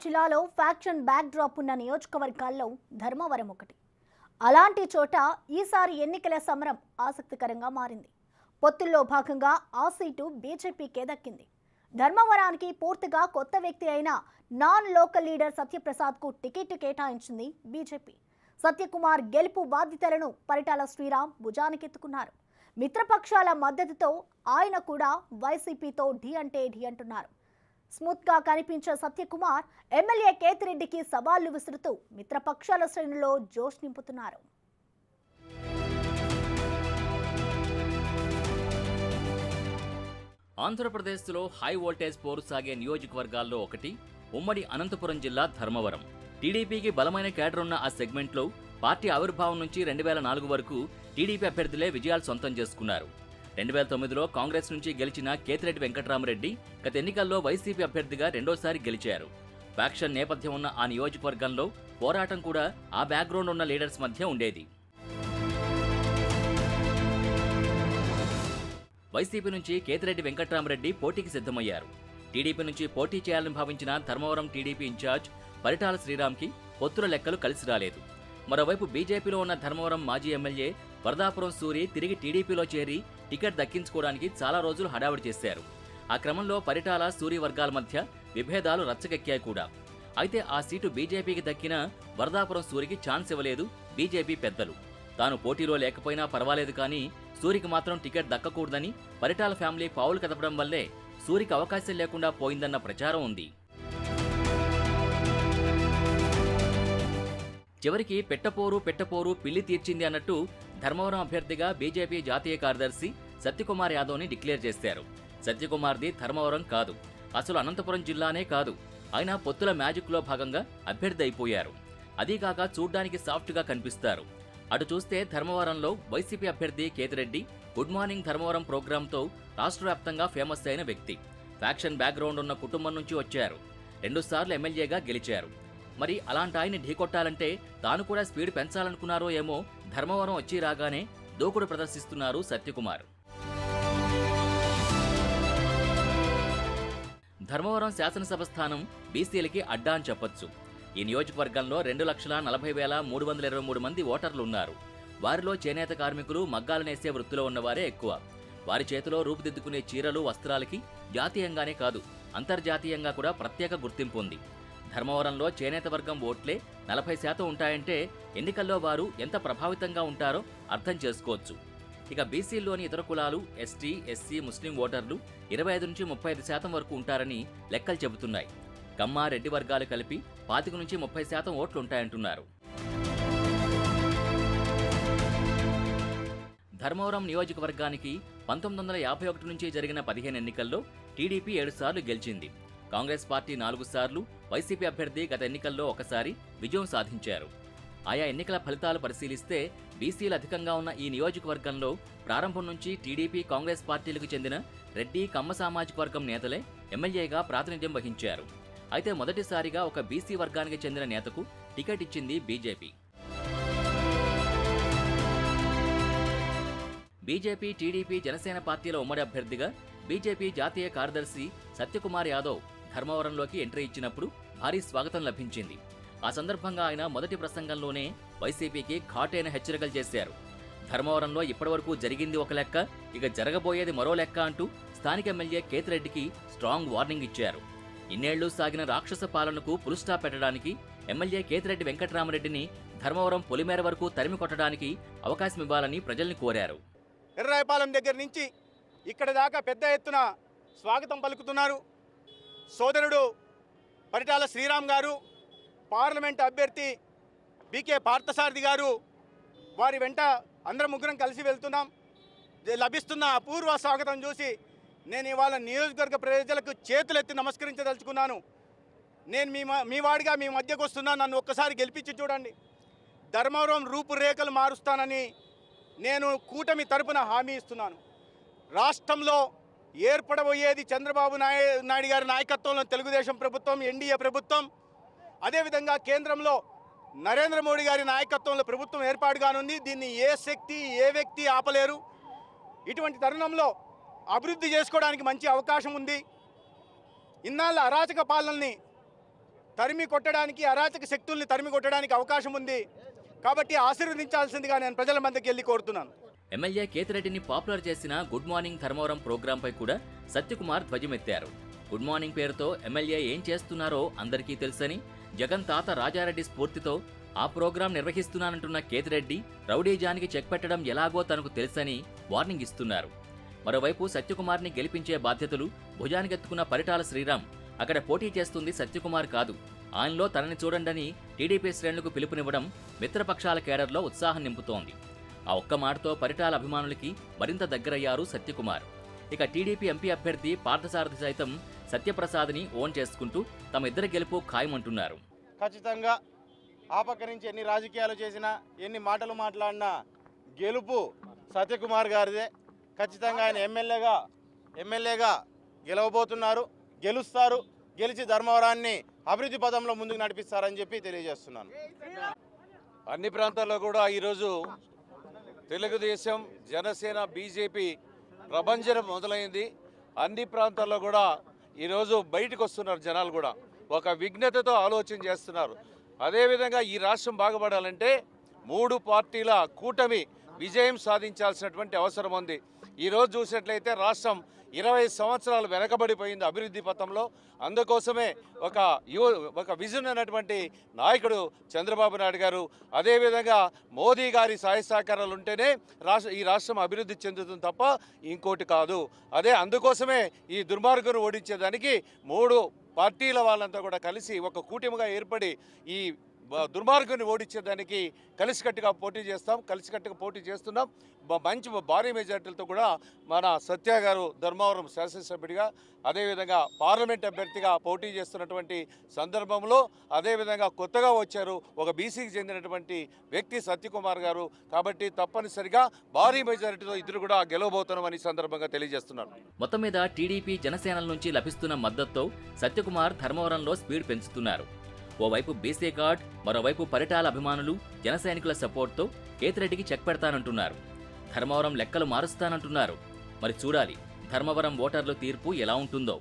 జిల్లాలో faction back drop ఉన్న నియోజకవర్గాల్లో ధర్మవరం ఒకటి. అలాంటి చోట ఈసారి ఎన్నికల సమరం ఆసక్తికరంగా మారింది. పొత్తుల్లో భాగంగా ఆ సీటు బీజేపీకే దక్కింది. ధర్మవరానికి పూర్తిగా కొత్త వ్యక్తి అయిన నాన్ లోకల్ లీడర్ సత్యప్రసాద్కు టికెట్ కేటాయించింది బీజేపీ. సత్యకుమార్ గెలుపు బాధ్యతలను పరిటాల శ్రీరామ్ భుజానికెత్తుకున్నారు. మిత్రపక్షాల మద్దతుతో ఆయన కూడా వైసీపీతో ఢీ అంటే ఢీ అంటున్నారు. స్మూత్ గా కనిపించే సత్యకుమార్ ఎమ్మెల్యే కేతిరెడ్డికి సవాళ్లు విసురుతూ మిత్రపక్షాల శ్రేణుల్లో జోష్ నింపుతున్నారు. ఆంధ్రప్రదేశ్లో హై వోల్టేజ్ పోరు సాగే నియోజకవర్గాల్లో ఒకటి ఉమ్మడి అనంతపురం జిల్లా ధర్మవరం. టీడీపీకి బలమైన కేడర్ ఉన్న ఆ సెగ్మెంట్లో పార్టీ ఆవిర్భావం నుంచి 2004 వరకు టీడీపీ అభ్యర్థులే విజయాలు సొంతం చేసుకున్నారు. 2009లో కాంగ్రెస్ నుంచి గెలిచిన కేతిరెడ్డి వెంకట్రామరెడ్డి గత ఎన్నికల్లో వైసీపీ అభ్యర్థిగా రెండోసారి గెలిచారు. ఫ్యాక్షన్ నేపథ్యం ఉన్న ఆ నియోజకవర్గంలో పోరాటం కూడా ఆ బ్యాక్గ్రౌండ్ ఉన్న లీడర్స్ మధ్య ఉండేది. వైసీపీ నుంచి కేతిరెడ్డి వెంకట్రామరెడ్డి పోటీకి సిద్ధమయ్యారు. టీడీపీ నుంచి పోటీ చేయాలని భావించిన ధర్మవరం టీడీపీ ఇన్ఛార్జ్ పరిటాల శ్రీరామ్కి పొత్తుల లెక్కలు కలిసి రాలేదు. మరోవైపు బీజేపీలో ఉన్న ధర్మవరం మాజీ ఎమ్మెల్యే వరదాపురం సూరి తిరిగి టీడీపీలో చేరి టికెట్ దక్కించుకోవడానికి చాలా రోజులు హడావిడి చేశారు. ఆ క్రమంలో పరిటాల సూరి వర్గాల మధ్య విభేదాలు రచ్చకెక్కాయి కూడా. అయితే ఆ సీటు బీజేపీకి దక్కిన వరదాపురం సూరికి ఛాన్స్ ఇవ్వలేదు బీజేపీ పెద్దలు. తాను పోటీలో లేకపోయినా పర్వాలేదు కానీ సూరికి మాత్రం టికెట్ దక్కకూడదని పరిటాల ఫ్యామిలీ పావులు కదపడం వల్లే సూరికి అవకాశం లేకుండా పోయిందన్న ప్రచారం ఉంది. చివరికి పెట్టపోరు పిల్లి తీర్చింది అన్నట్టు ధర్మవరం అభ్యర్థిగా బీజేపీ జాతీయ కార్యదర్శి సత్యకుమార్ యాదవ్ని డిక్లేర్ చేశారు. సత్యకుమార్ది ధర్మవరం కాదు, అసలు అనంతపురం జిల్లానే కాదు. ఆయన పొత్తుల మ్యాజిక్లో భాగంగా అభ్యర్థి అయిపోయారు. అదీకాక చూడ్డానికి సాఫ్ట్గా కనిపిస్తారు. అటు చూస్తే ధర్మవరంలో వైసీపీ అభ్యర్థి కేతిరెడ్డి గుడ్ మార్నింగ్ ధర్మవరం ప్రోగ్రాంతో రాష్ట్ర వ్యాప్తంగా ఫేమస్ అయిన వ్యక్తి. ఫ్యాక్షన్ బ్యాక్గ్రౌండ్ ఉన్న కుటుంబం నుంచి వచ్చారు. 2 సార్లు ఎమ్మెల్యేగా గెలిచారు. మరి అలాంటి ఆయన ఢీకొట్టాలంటే తాను కూడా స్పీడ్ పెంచాలనుకున్నారో ఏమో ధర్మవరం వచ్చి రాగానే దూకుడు ప్రదర్శిస్తున్నారు సత్యకుమార్. ధర్మవరం శాసనసభ స్థానం బీసీలకి అడ్డా అని చెప్పొచ్చు. ఈ నియోజకవర్గంలో 2,40,323 మంది ఓటర్లు ఉన్నారు. వారిలో చేనేత కార్మికులు, మగ్గాలు నేసే వృత్తిలో ఉన్నవారే ఎక్కువ. వారి చేతిలో రూపుదిద్దుకునే చీరలు, వస్త్రాలకి జాతీయంగానే కాదు అంతర్జాతీయంగా కూడా ప్రత్యేక గుర్తింపు ఉంది. ధర్మవరంలో చేనేత వర్గం ఓట్లే 40% ఉంటాయంటే ఎన్నికల్లో వారు ఎంత ప్రభావితంగా ఉంటారో అర్థం చేసుకోవచ్చు. ఇక బీసీల్లోని ఇతర కులాలు, ఎస్టీ, ఎస్సీ, ముస్లిం ఓటర్లు 25 నుంచి 35% వరకు ఉంటారని లెక్కలు చెబుతున్నాయి. కమ్మ, రెడ్డి వర్గాలు కలిపి 25 నుంచి 30% ఓట్లు ఉంటాయంటున్నారు. ధర్మవరం నియోజకవర్గానికి 1951 నుంచి జరిగిన 15 ఎన్నికల్లో టీడీపీ 7 సార్లు గెలిచింది. కాంగ్రెస్ పార్టీ 4 సార్లు, వైసీపీ అభ్యర్థి గత ఎన్నికల్లో 1 సారి విజయం సాధించారు. ఆయా ఎన్నికల ఫలితాలు పరిశీలిస్తే బీసీలు అధికంగా ఉన్న ఈ నియోజకవర్గంలో ప్రారంభం నుంచి టీడీపీ, కాంగ్రెస్ పార్టీలకు చెందిన రెడ్డి, కమ్మ సామాజిక వర్గం నేతలే ఎమ్మెల్యేగా ప్రాతినిధ్యం వహించారు. అయితే మొదటిసారిగా ఒక బీసీ వర్గానికి చెందిన నేతకు టికెట్ ఇచ్చింది బీజేపీ. బీజేపీ, టీడీపీ, జనసేన పార్టీల ఉమ్మడి అభ్యర్థిగా బీజేపీ జాతీయ కార్యదర్శి సత్యకుమార్ యాదవ్ ధర్మవరంలోకి ఎంట్రీ ఇచ్చినప్పుడు భారీ స్వాగతం లభించింది. ఆ సందర్భంగా ఆయన మొదటి ప్రసంగంలోనే వైసీపీకి ఘాటైన హెచ్చరికలు చేశారు. ధర్మవరంలో ఇప్పటివరకు జరిగింది ఒక లెక్క, ఇక జరగబోయేది మరో లెక్క అంటూ స్థానిక ఎమ్మెల్యే కేతిరెడ్డికి స్ట్రాంగ్ వార్నింగ్ ఇచ్చారు. ఇన్నేళ్లు సాగిన రాక్షస పాలనకు పులుస్టా పెట్టడానికి ఎమ్మెల్యే కేతిరెడ్డి వెంకట్రామరెడ్డిని ధర్మవరం పొలిమేర వరకు తరిమి కొట్టడానికి అవకాశం ఇవ్వాలని ప్రజల్ని కోరారు. ఎర్రాయపాలెం దగ్గర నుంచి ఇక్కడ దాకా పెద్ద ఎత్తున స్వాగతం పలుకుతున్నారు. సోదరుడు పరిటాల శ్రీరామ్ గారు, పార్లమెంట్ అభ్యర్థి బీకే పార్థసారథి గారు, వారి వెంట అందరం ముగ్గురం కలిసి వెళ్తున్నాం. లభిస్తున్న అపూర్వ స్వాగతం చూసి నేను ఇవాళ నియోజకవర్గ ప్రజలకు చేతులెత్తి నమస్కరించదలుచుకున్నాను. నేను మీ వాడిగా మీ మధ్యకు వస్తున్నా, నన్ను ఒక్కసారి గెలిపించి చూడండి. ధర్మవరం రూపురేఖలు మారుస్తానని నేను కూటమి తరపున హామీ ఇస్తున్నాను. రాష్ట్రంలో ఏర్పడబోయేది చంద్రబాబు నాయుడు గారి నాయకత్వంలో తెలుగుదేశం ప్రభుత్వం, ఎన్డీఏ ప్రభుత్వం. అదేవిధంగా కేంద్రంలో నరేంద్ర మోడీ గారి నాయకత్వంలో ప్రభుత్వం ఏర్పాటు కానుంది. దీన్ని ఏ శక్తి, ఏ వ్యక్తి ఆపలేరు. ఇటువంటి తరుణంలో అభివృద్ధి చేసుకోవడానికి మంచి అవకాశం ఉంది. ఇన్నాళ్ళ అరాచక పాలనని తరిమి కొట్టడానికి, అరాచక శక్తుల్ని తరిమి కొట్టడానికి అవకాశం ఉంది. కాబట్టి ఆశీర్వదించాల్సిందిగా నేను ప్రజల మధ్యకి వెళ్ళి కోరుతున్నాను. ఎమ్మెల్యే కేతిరెడ్డిని పాపులర్ చేసిన గుడ్ మార్నింగ్ ధర్మవరం ప్రోగ్రాంపై కూడా సత్యకుమార్ ధ్వజమెత్తారు. గుడ్ మార్నింగ్ పేరుతో ఎమ్మెల్యే ఏం చేస్తున్నారో అందరికీ తెలుసని, జగన్ తాత రాజారెడ్డి స్ఫూర్తితో ఆ ప్రోగ్రాం నిర్వహిస్తున్నానంటున్న కేతిరెడ్డి రౌడీజానికి చెక్ పెట్టడం ఎలాగో తనకు తెలుసని వార్నింగ్ ఇస్తున్నారు. మరోవైపు సత్యకుమార్ని గెలిపించే బాధ్యతలు భుజానికెత్తుకున్న పరిటాల శ్రీరామ్ అక్కడ పోటీ చేస్తుంది సత్యకుమార్ కాదు, ఆయనలో తనని చూడండని టీడీపీ శ్రేణులకు పిలుపునివ్వడం మిత్రపక్షాల కేడర్లో ఉత్సాహం నింపుతోంది. ఆ ఒక్క మాటతో పరిటాల అభిమానులకి మరింత దగ్గరయ్యారు సత్యకుమార్. ఇక టీడీపీ ఎంపీ అభ్యర్థి పార్థసారథి సైతం సత్యప్రసాద్ని ఓన్ చేసుకుంటూ తమ ఇద్దరి గెలుపు ఖాయమంటున్నారు. ఖచ్చితంగా ఆ పక్క నుంచి ఎన్ని రాజకీయాలు చేసినా, ఎన్ని మాటలు మాట్లాడినా గెలుపు సత్యకుమార్ గారిదే. ఖచ్చితంగా ఆయన ఎమ్మెల్యేగా గెలవబోతున్నారు, గెలుస్తారు. గెలిచి ధర్మవరాన్ని అభివృద్ధి పదంలో ముందుకు నడిపిస్తారని చెప్పి తెలియజేస్తున్నాను. అన్ని ప్రాంతాల్లో కూడా ఈరోజు తెలుగుదేశం, జనసేన, బీజేపీ ప్రభంజనం మొదలైంది. అన్ని ప్రాంతాల్లో కూడా ఈరోజు బయటకు వస్తున్నారు జనాలు కూడా, ఒక విఘ్నతతో ఆలోచన చేస్తున్నారు. అదేవిధంగా ఈ రాష్ట్రం బాగుపడాలంటే 3 పార్టీల కూటమి విజయం సాధించాల్సినటువంటి అవసరం ఉంది. ఈరోజు చూసినట్లయితే రాష్ట్రం 20 సంవత్సరాలు వెనకబడిపోయింది అభివృద్ధి పథంలో. అందుకోసమే ఒక విజన్ అన్నటువంటి నాయకుడు చంద్రబాబు నాయుడు గారు, అదేవిధంగా మోదీ గారి సహాయ సహకారాలు ఉంటేనే ఈ రాష్ట్రం అభివృద్ధి చెందుతుంది తప్ప ఇంకోటి కాదు. అందుకోసమే ఈ దుర్మార్గును ఓడించేదానికి 3 పార్టీల వాళ్ళంతా కూడా కలిసి ఒక కూటమిగా ఏర్పడి ఈ దుర్మార్గుని ఓడించేదానికి కలిసికట్టుగా పోటీ చేస్తున్నాం. మంచి భారీ మెజార్టీలతో కూడా మన సత్య గారు ధర్మవరం శాసనసభ్యుడిగా, అదేవిధంగా పార్లమెంట్ అభ్యర్థిగా పోటీ చేస్తున్నటువంటి సందర్భంలో, అదేవిధంగా కొత్తగా వచ్చారు ఒక బీసీకి చెందినటువంటి వ్యక్తి సత్యకుమార్ గారు. కాబట్టి తప్పనిసరిగా భారీ మెజారిటీతో ఇద్దరు కూడా గెలవబోతున్నామని సందర్భంగా తెలియజేస్తున్నారు. మొత్తం మీద టీడీపీ, జనసేనల నుంచి లభిస్తున్న మద్దతుతో సత్యకుమార్ ధర్మవరంలో స్పీడ్ పెంచుతున్నారు. ఓవైపు బీసీ కార్డ్, మరోవైపు పరిటాల అభిమానులు, జన సైనికుల సపోర్ట్తో కేతిరెడ్డికి చెక్ పెడతానంటున్నారు. ధర్మవరం లెక్కలు మారుస్తానంటున్నారు. మరి చూడాలి ధర్మవరం ఓటర్ల తీర్పు ఎలా ఉంటుందో.